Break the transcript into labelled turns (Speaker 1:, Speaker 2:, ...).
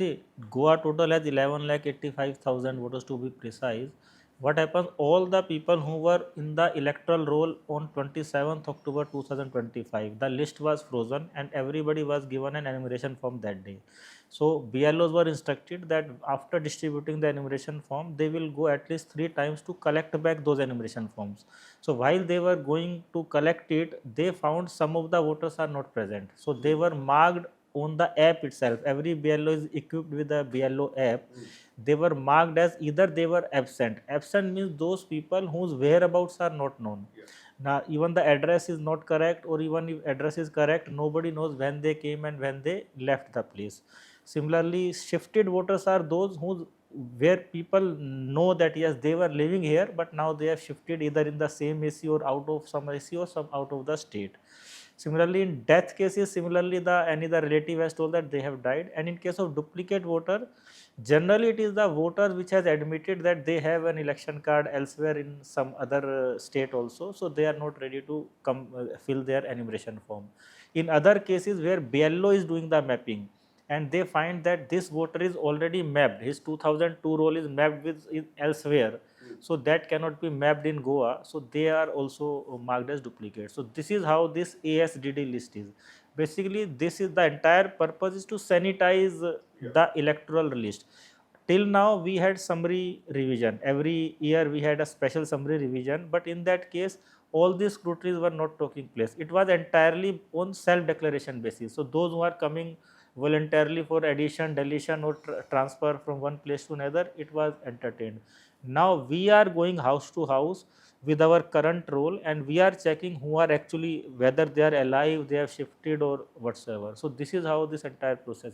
Speaker 1: See, Goa total has 11,85,000 voters to be precise. What happens? All the people who were in the electoral roll on 27th October 2025, the list was frozen and everybody was given an enumeration form that day. So BLOs were instructed that after distributing the enumeration form, they will go at least 3 times to collect back those enumeration forms. So while they were going to collect it, they found some of the voters are not present. So they were marked on the app itself. Every BLO is equipped with a BLO app. They were marked as either they were absent. Absent means those people whose whereabouts are not known. Now even the address is not correct, or even if address is correct, nobody knows when they came and when they left the place. Similarly, shifted voters are those who, where people know that yes, they were living here, but now they have shifted either in the same AC or out of some AC or some out of the state. Similarly, in death cases, similarly any the relative has told that they have died, and in case of duplicate voter, generally it is the voter which has admitted that they have an election card elsewhere in some other state also, so they are not ready to come fill their enumeration form. In other cases where BLO is doing the mapping and they find that this voter is already mapped, his 2002 roll is mapped with elsewhere, so that cannot be mapped in Goa, so they are also marked as duplicate. So this is how this ASDD list is. Basically, this is the entire purpose is to sanitize the electoral list. Till now we had summary revision, every year we had a special summary revision, but in that case all these scrutinies were not taking place. It was entirely on self declaration basis. So those who are coming voluntarily for addition, deletion or transfer from one place to another, it was entertained. Now we are going house to house with our current role, and we are checking who are actually, whether they are alive, they have shifted or whatsoever. So this is how this entire process